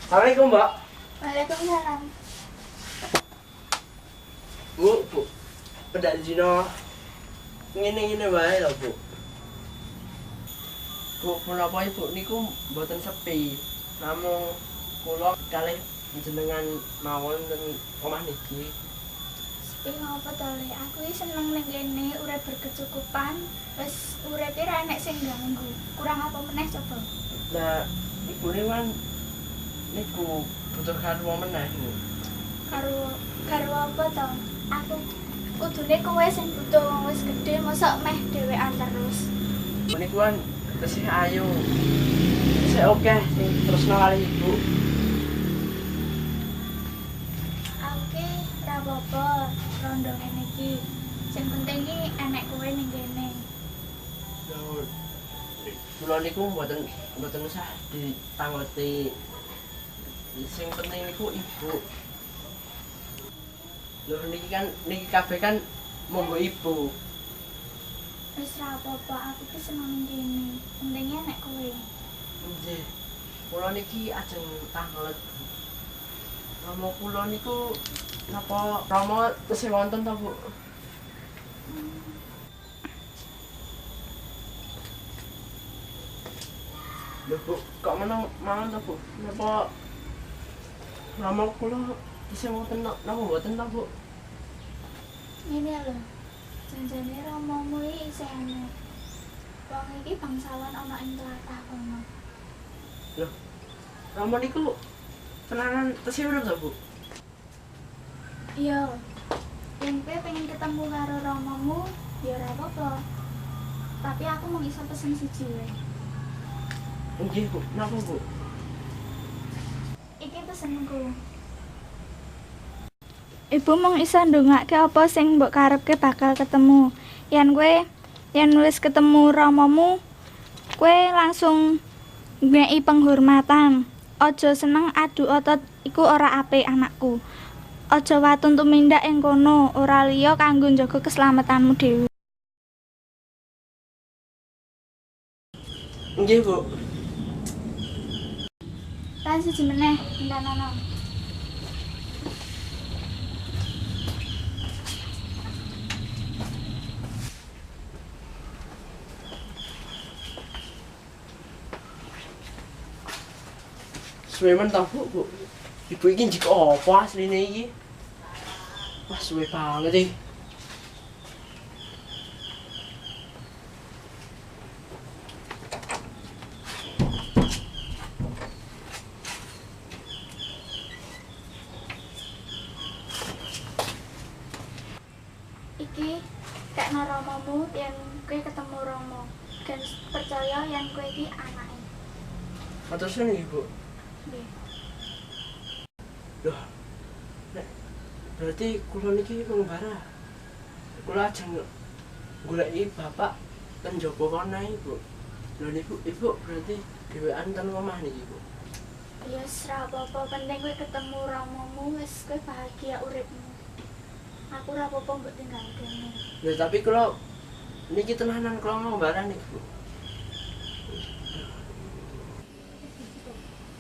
Assalamualaikum, Mbak. Waalaikumsalam. Bu, pedak dino ngene-ngene wae lho, Bu. Bu, menapa Ibu niku mboten sepi. Namung kula kalih jenengan mawon teng omah niki. Sepi ngopo to, Le? Aku iki seneng ning kene, urip berkecukupan, wis uripe ra enek sing ganggu. Kurang apa meneh coba? Nah, Ibu kan niku butuh garwa meneh, Bu. Karo apa to? Aku kudune kowe sing butuh wong wis gedhe, mosok meh dhewean terus. Bu niku kan tesih ayu. Sik oke sing tresno kali Ibu. Oke, ra apa-apa, rondo ngene iki. Sing penting iki enek kowe ning kene. Lho, kula niku mboten usah ditangleti. Sing penting niku Ibu. Lho niki kabeh kan monggo Ibu. Wis ra apa-apa, aku ki seneng ning kene. Pentinge enek kowe. Nggih. Kula niki ajeng tanglet. Rama kula niku napa Rama tesih wonten ta, Bu? Lho, Bu, kok menang mawon ta, Bu? Napa Rama kula tesih wonten napa mboten ta, Bu? Ngene lho. Janjane romomu iki isih enek. Wong iki bangsawan ana ing tlatah kono. Lho, Rama niku tenanan tesih urip ta, Bu? Iya. Yen kowe pengen ketemu karo romomu, ya ora apa-apa. Tapi aku mau iso pesen siji wae. Nggih, Bu. Napa, Bu? Iki pesenku. Ibu mung iso ndongake apa sing mbok karepke bakal ketemu. Yen wis ketemu romomu, kowe langsung ngeki penghormatan. Aja seneng adu otot iku ora apik anakku. Aja watun tumindak ing kono, ora liya kanggo njaga keselamatanmu dhewe. Nggih, Bu. Lan siji meneh, ndanono. Suwe men ta, Bu? Ibu iki njik apa asline iki? Wah, suwe banget iki. Iki kekno romomu yen kowe ketemu romo. Dan percaya yen kowe iki anake. Matur suwun iki, Bu. Nggih. Loh. Nek berarti kula niki pengembara. Kula ajeng goleki bapak ten njaba kono, Bu. Lho niku Ibu berarti dhewean ten omah niki, Bu. Ya ora apa-apa, penting kowe ketemu romomu wis kowe bahagia uripmu. Aku ora apa-apa mbok tinggal kene. Lho tapi kula niki tenanan kula pengembara niki, Bu.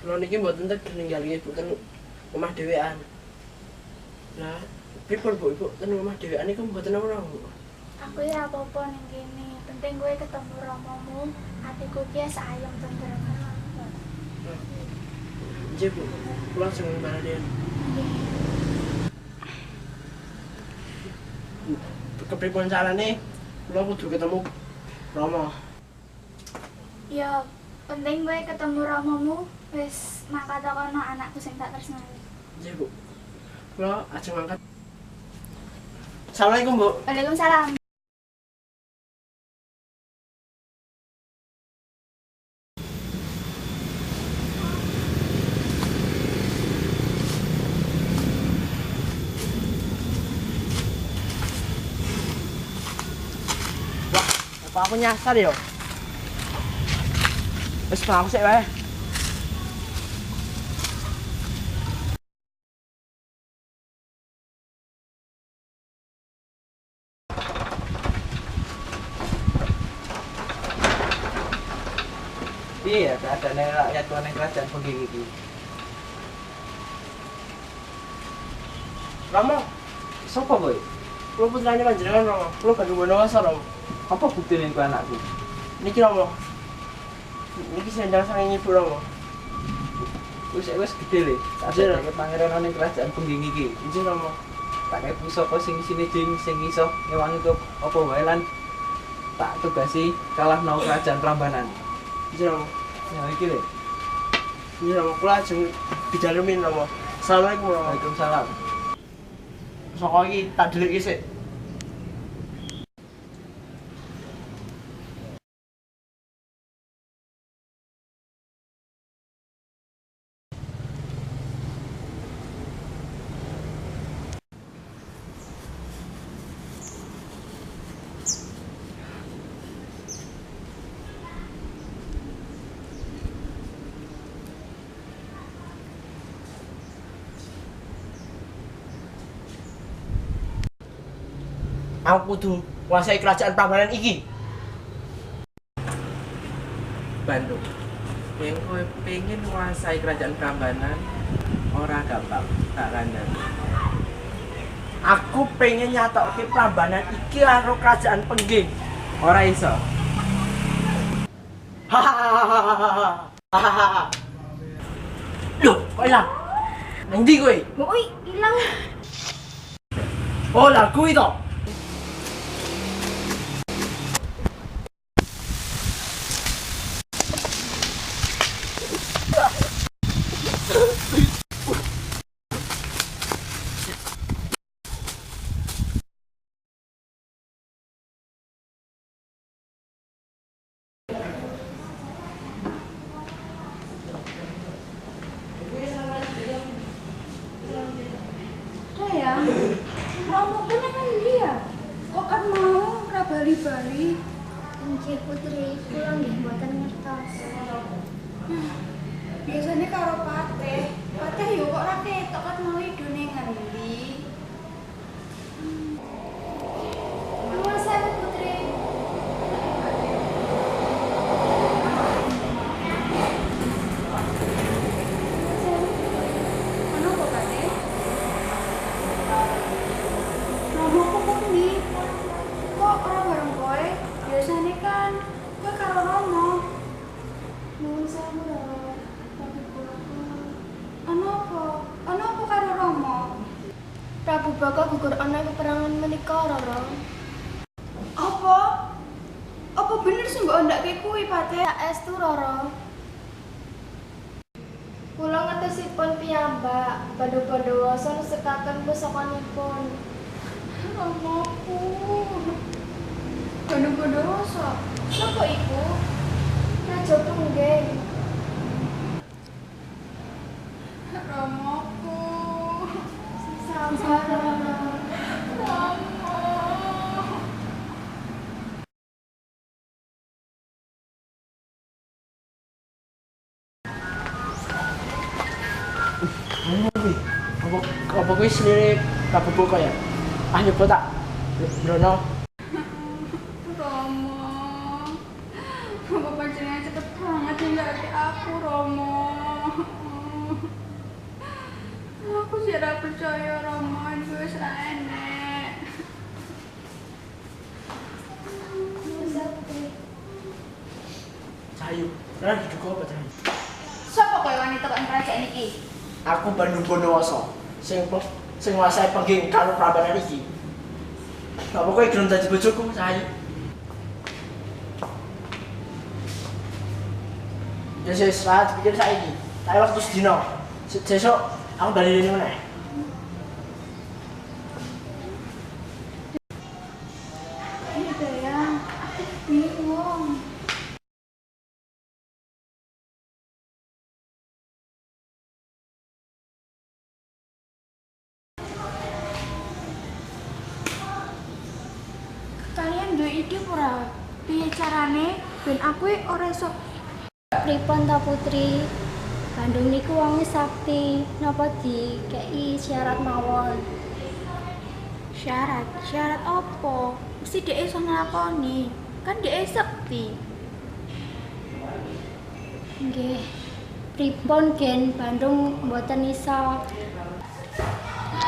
Kula niki mboten teg ninggal Ibu ten omah dhewean. Lah, pripun Bu, Ibu ten omah dhewean niku mboten ora, Bu. Aku ya apa-apa ning kene. Penting kowe ketemu romomu, atiku ki sayang tentrem. Nggih, Bu. Kula langsung baladen. Kepripun carane kula kudu ketemu Rama. Ya, penting kowe ketemu romomu, wis mangkat kono anakku sing tak tresnani. Nggih, Bu. Kula ajeng mangkat. Assalamualaikum, Bu. Waalaikumsalam. Wah, apa aku nyasar ya? Wis aku sik wae. Piye ya keadaane rakyat kuwi ning kerajaan Pengging iki? Romo, Sopo kowe? kulo putrane panjenengan Romo. Kulo Bandung Bondowoso Romo. Apa buktine kowe anakku? Niki Romo. Niki sendal sang ibu Romo. Wis gede le. Tak Iya. dadekake pangeran ning kerajaan Pengging iki. Injih Romo. Tak kei pusaka sing isine jing sing iso ngewangi ke apa wae lan tak tugasi kalahno kerajaan Prambanan. Injih Romo. Ya iki le. Injih Romo. Kulo ajeng didalemin Romo. Assalamualaikum Romo. Waalaikumsalam. Saka iki tak delik sik. Aku kudu nguasai kerajaan Prambanan iki. Bandung. Yang kowe pengen nguasai kerajaan Prambanan ora gampang, tak kandhani. Aku pengen nyatokke Prambanan iki karo kerajaan Pengging. Ora iso. Hahaha. Loh, kok ilang? Nang ndi kowe? Oi, ilang. Oh, lagu itu. Sayang, Romo punya kan dia. Kok kan mau ora bali-bali? Injih Putri, kula nggih mboten ngertos. Biasanya karo Pateh. Pateh yo kok ora ketok kan mau idune ngendi. Nuwun sewu Putri. Ono kok Pateh? Romo kok pundi? Kok ora bareng kowe? Biasanya kan kowe karo Romo. Nuwun sewu Roro. Tapi kula Ono apa? Ono apa karo Romo? Prabu Baka gugur ana peperangan menika Roro. Apa? Apa bener sih mbok ndake kuwi, Pateh? Saestu Roro. Kula ngetesipun piyambak badhe Bondowoso sekaken pusakanipun. Romoku. Bandung Bondowoso. Napa iku? Raja Pengging. Romoku. Sabar Roro. Romo. Apa kuwi sendiri Prabu Baka ya? Ah nyebut tak. Brono. Romo. Apa panjenengan cepet banget ninggalke aku, Romo. Aku sih ora percaya Romo iki wis ra enek. Nuwun sewu Putri. Cahayu. Lah diduga apa Cahayu? Sopo kowe wanita kok ing kerajaan iki? Aku Bandung Bondowoso. Sing nguasai Pengging karo Prambanan iki. Apa kowe gelem dadi bojoku, Cahayu? Ya wis saat pikir saiki. Tak waktu sedina. Sesuk aku bali rene meneh. Iya, Dayang. Aku bingung. Kalian duwe ide ora? Piye carane ben aku ora iso Pripun ta Putri? Bandung niku wonge sakti. Napa dikeki syarat mawon? syarat? Syarat apa? Mesti dhek iso nglakoni. Kan dhek sekti. Nggih. Pripun gen Bandung mboten iso?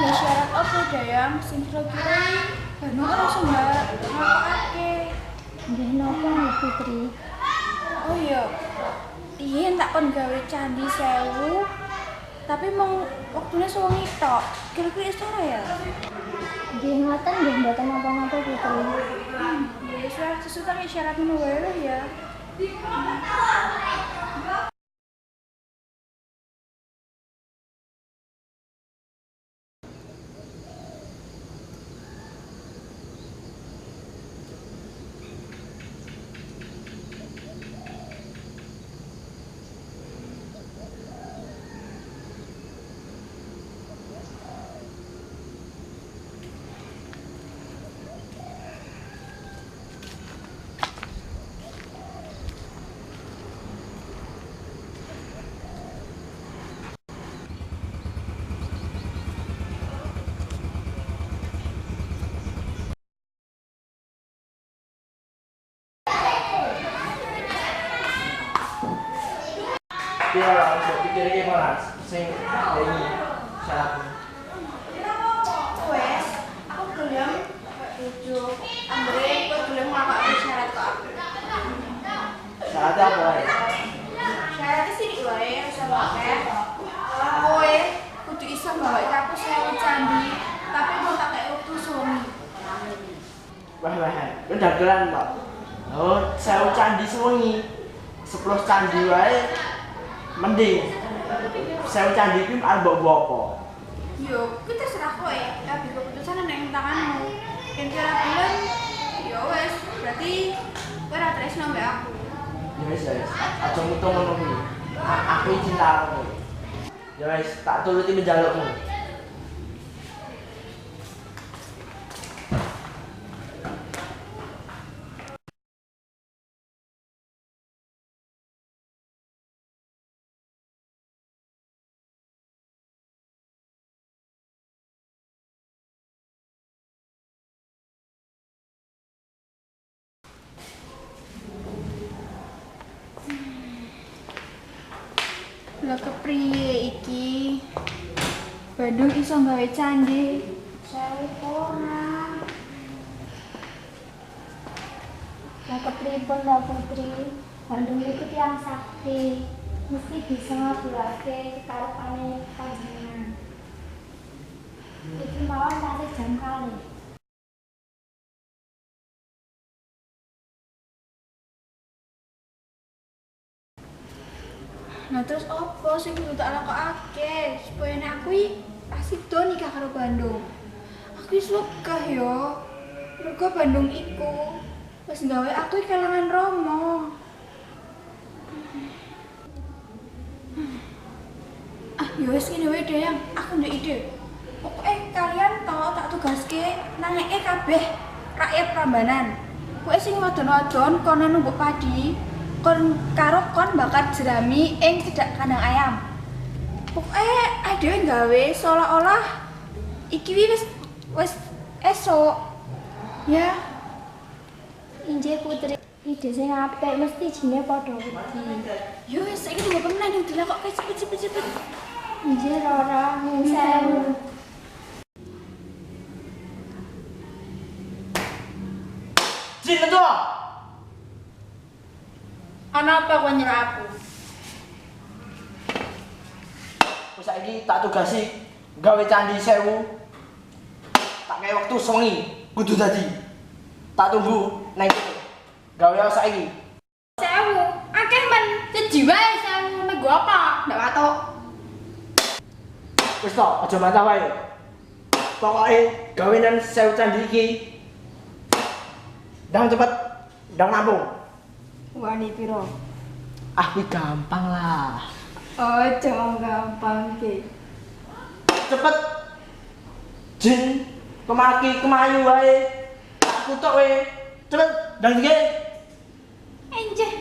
Ya syarat apa Dayang sing kira-kira Bandung langsung nglakokake. Nggih napa Mbak Putri? Oh iya. Iya tak kon gawe candi 1000. Tapi mau waktune sewengi tok. Kira-kira iso ora ya? Nggih ngoten nggih mboten napa-napa Putri. Ya wis lah sesuatu syarat ngono wae lah ya. Dia ora iso pikir malas sing ini syaratnya. Wes, aku gelem bujuk Andre kok gelem nglakokke syarat kok aku. Syaratnya apa wae? Syaratnya sih wae iso wae. Kowe kudu iso gawe aku 1000 candi, tapi mau tak kaya wektu suwengi. Wah, itu dagelan, Pak. Oh, 1000 candi sewengi. 10 candi wae mending. 1000 candi iki arep mbok apa? Yo, kita terserah kowe. Tapi keputusan ana ing tanganmu. Yen kira gelem, yo wes, berarti kowe ora tresno mbek aku. Ya wis, aja mutung ngono kuwi. Aku cinta kamu. Ya wis, tak turuti penjalukmu. Lah kepriye iki? Bandung iso gawe candi 1000 orang. Lah kepripun Mbak Putri? Bandung itu tiyang sakti. Mesti bisa ngabulake karepane panjenengan. Iki mawon tasih jam kali. Nah terus opo sing kudu tak lakokake supaya nek aku iki asido nikah karo Bandung. Aku wis wegah yo. Mergo Bandung iku wis gawe aku kelangan Romo. Ah, yo wis ngene wae Dayang, aku ndek ide. Pokoke kalian tau tak tugaske nangeke kabeh rakyat Prambanan. Kowe sing wadon-wadon kono numbuk padi, kon karo kon bakar jerami ing cedhak kandang ayam. Pokoke dhewe gawe seolah-olah iki wis esuk. Ya, Injih Putri, ide sing apik mesti jine padha wedi. yo wis saiki tunggu pemenang dilakokke cepet. Injih Roro, nyuwun sewu. Jin itu. Ana apa kowe nyuruh aku? Wis saiki tak tugasi gawe candi 1000. Tak kei wektu sewengi kudu dadi. Tak tunggu nang kene. Gawe saiki. 1000, akeh men seji wae 1000 nego apa? Ndak watuk. Wis to, aja bantah wae. Pokoke gawenan 1000 candi iki. Ndang cepet, ndang nampung. Wani piro? Ah, kuwi gampang lah. Ojo gampang ki. Cepet. Jin, kemayu wae. Aku tok wae. Cepet, ndang iki. Enjeh.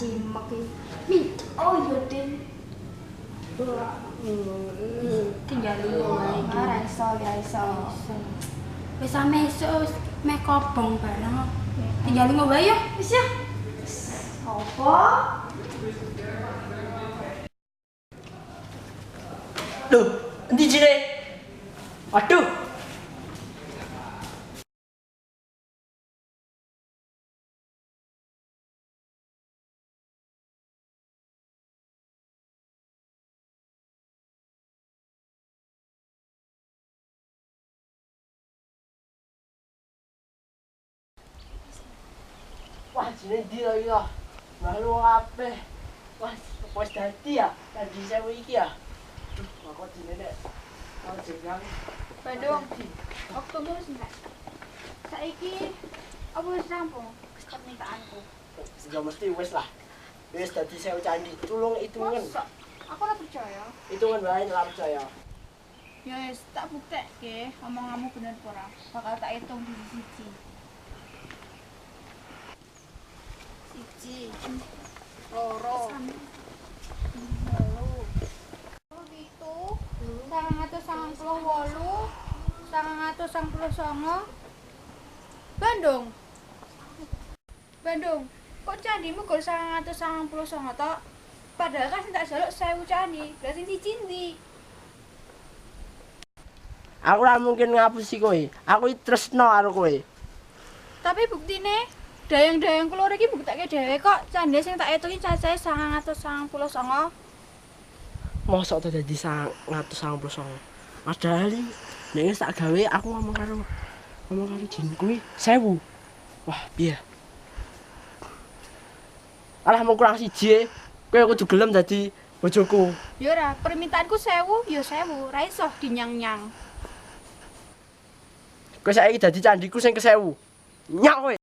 cimek iki. Mit. Oh iya, Den. Tinggal wae iki. Ora iso. Wis ame esuk meh kobong bareng. Tinggal wae ya, wis ya. Apa? Duh, endi jine? Aduh. Wah, jine ndi lho iki. Malu kabeh. Wah, wis dadi ya. Dadi sewu iki ya. Duh, kok jine nek jenjang. Bandung. Oktober wis enggak. Saiki apa wis rampung permintaanku? Ya mesti wis lah. Wis dadi sewu candi. Tulung hitungan. Masa? Aku ora percaya. Hitungan wae ora percaya. Ya wis tak buktekke omonganmu bener apa ora. Bakal tak hitung di siji. Siji. Loro. Telu. Pitu. 998. 999. Bandung. Kok candimu kok 999 tok? Padahal kan sing tak jaluk 1000 candi. Berarti ndi? Aku ora mungkin ngapusi kowe. Aku iki tresno karo kowe. Tapi buktine dayang-dayang kula iki buktekke dhewe kok candi sing tak etungi cacahe 999. Mosok to dadi 999. Padahal nek tak gawe aku ngomong karo jin kuwi 1000. Wah, piye? Alah mung kurang siji. Kowe kudu gelem dadi bojoku. Ya ora, permintaanku 1000, ya 1000, ra iso dinyang-nyang. Kowe saiki dadi candiku sing ke-1000. Nyak kowe.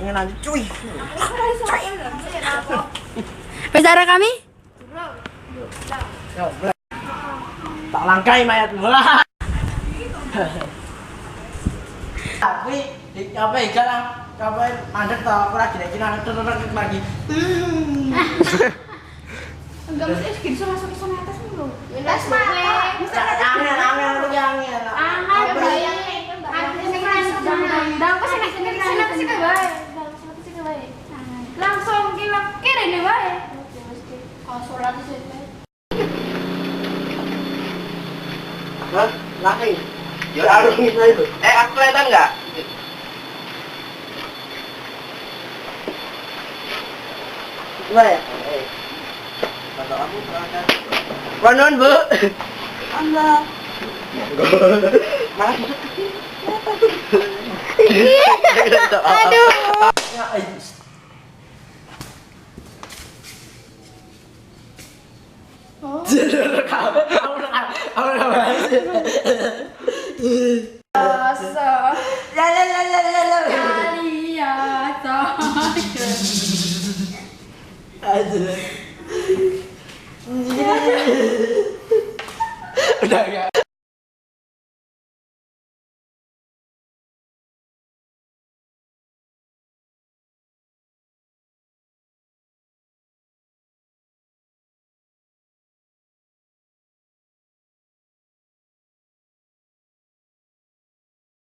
Ingin nanti cuy. Bicara kami? Ya, tak langkai mayatmu lah. Tapi apa ikan lah, apa mandek tau aku lagi nanya terus lagi. Enggak mesti segini sama atas dulu. Wis mati. Angin lu yang Langsung gila kere nih wae. Sholat di situ. Hah? Laki? Ya harus gitu itu. Aku kelihatan nggak? Gimana ya? Kalau aku kelihatan. Konon, Bu. Allah. Malah Aduh. Udah enggak.